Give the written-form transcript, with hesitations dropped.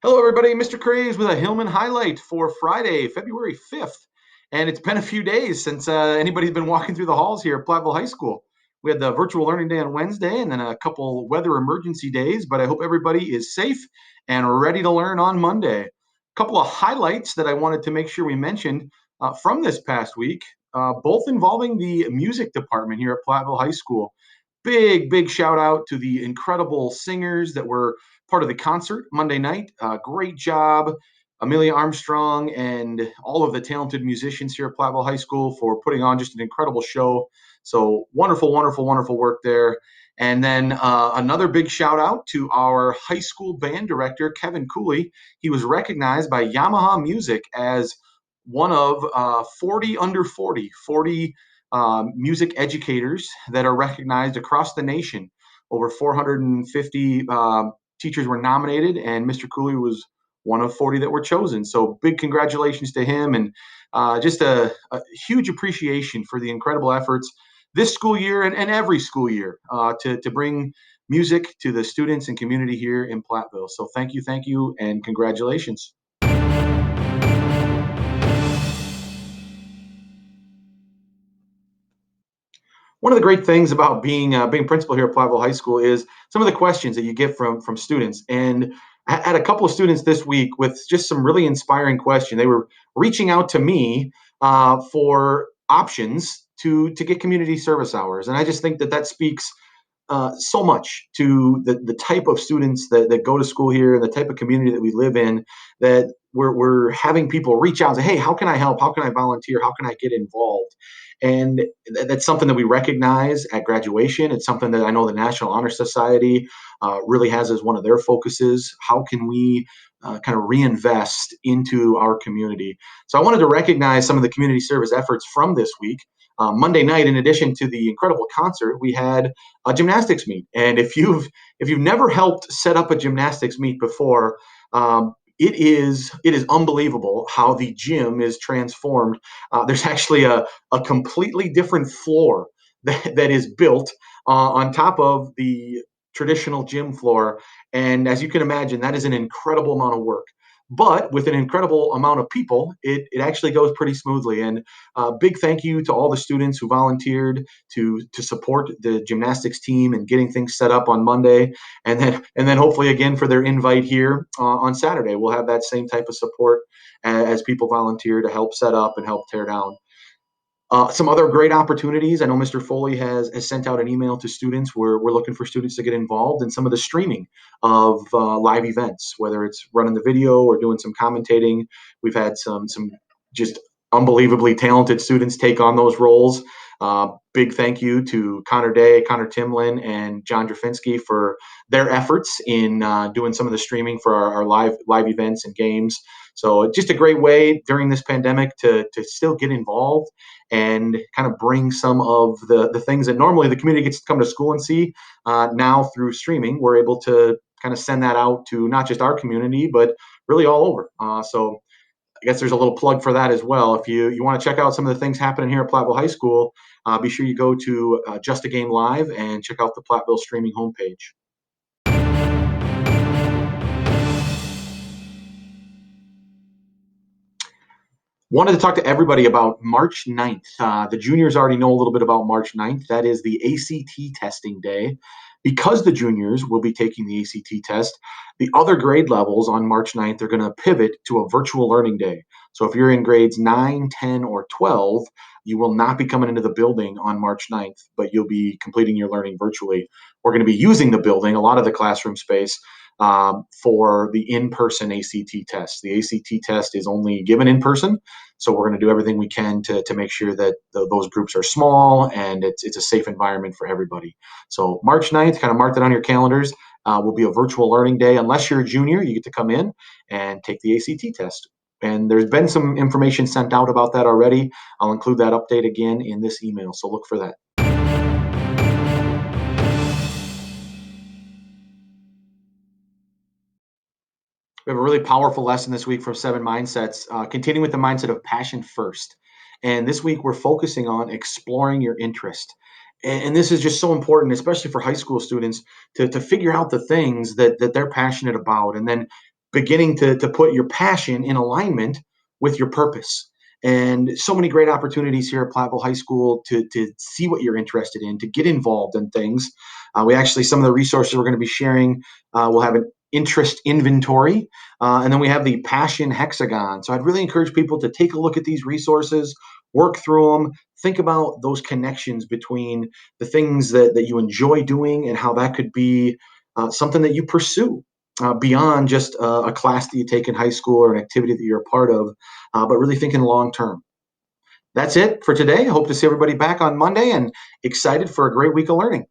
Hello, everybody. Mr. Craze with a Hillman highlight for Friday, February 5th. And it's been a few days since anybody's been walking through the halls here at Platteville High School. We had the virtual learning day on Wednesday and then a couple weather emergency days, but I hope everybody is safe and ready to learn on Monday. A couple of highlights that I wanted to make sure we mentioned from this past week, both involving the music department here at Platteville High School. Big shout out to the incredible singers that were part of the concert Monday night. Great job, Amelia Armstrong, and all of the talented musicians here at Platteville High School for putting on just an incredible show. So wonderful work there. And then another big shout out to our high school band director, Kevin Cooley. He was recognized by Yamaha Music as one of 40 under 40 music educators that are recognized across the nation. Over 450 teachers were nominated, and Mr. Cooley was one of 40 that were chosen. So big congratulations to him, and just a huge appreciation for the incredible efforts this school year and every school year to bring music to the students and community here in Platteville. So thank you, and congratulations. One of the great things about being principal here at Platteville High School is some of the questions that you get from students. And I had a couple of students this week with just some really inspiring questions. They were reaching out to me for options to get community service hours, and I just think that speaks so much to the type of students that go to school here and the type of community that we live in, that we're having people reach out and say, hey, how can I help? How can I volunteer? How can I get involved? And that's something that we recognize at graduation. It's something that I know the National Honor Society really has as one of their focuses. How can we kind of reinvest into our community? So I wanted to recognize some of the community service efforts from this week. Monday night, in addition to the incredible concert, we had a gymnastics meet. And if you've never helped set up a gymnastics meet before, it is unbelievable how the gym is transformed. There's actually a completely different floor that is built on top of the traditional gym floor. And as you can imagine, that is an incredible amount of work. But with an incredible amount of people, it actually goes pretty smoothly. And big thank you to all the students who volunteered to support the gymnastics team and getting things set up on Monday, and then hopefully again for their invite here on Saturday. We'll have that same type of support as people volunteer to help set up and help tear down. Some other great opportunities. I know Mr. Foley has sent out an email to students. We're looking for students to get involved in some of the streaming of live events, whether it's running the video or doing some commentating. We've had some just unbelievably talented students take on those roles. Big thank you to Connor Day, Connor Timlin, and John Drafinski for their efforts in doing some of the streaming for our live events and games. So just a great way during this pandemic to still get involved and kind of bring some of the things that normally the community gets to come to school and see. Now through streaming, we're able to kind of send that out to not just our community, but really all over. So I guess there's a little plug for that as well. If you want to check out some of the things happening here at Platteville High School, be sure you go to Just a Game Live and check out the Platteville streaming homepage. Wanted to talk to everybody about March 9th. The juniors already know a little bit about March 9th. That is the ACT testing day. Because the juniors will be taking the ACT test, the other grade levels on March 9th are going to pivot to a virtual learning day. So if you're in grades 9, 10, or 12, you will not be coming into the building on March 9th, but you'll be completing your learning virtually. We're going to be using the building, a lot of the classroom space, for the in-person ACT test. The ACT test is only given in person, so we're going to do everything we can to make sure that those groups are small and it's a safe environment for everybody. So March 9th, kind of mark that on your calendars, will be a virtual learning day. Unless you're a junior, you get to come in and take the ACT test. And there's been some information sent out about that already. I'll include that update again in this email, so look for that. We have a really powerful lesson this week from Seven Mindsets, continuing with the mindset of passion first. And this week we're focusing on exploring your interest. And this is just so important, especially for high school students, to figure out the things that they're passionate about, and then beginning to put your passion in alignment with your purpose. And so many great opportunities here at Platteville High School to see what you're interested in, to get involved in things. We actually, some of the resources we're going to be sharing, we'll have an interest inventory, and then we have the passion hexagon. So I'd really encourage people to take a look at these resources, work through them, think about those connections between the things that you enjoy doing and how that could be something that you pursue beyond just a class that you take in high school or an activity that you're a part of, but really thinking long term. That's it for today. I hope to see everybody back on Monday and excited for a great week of learning.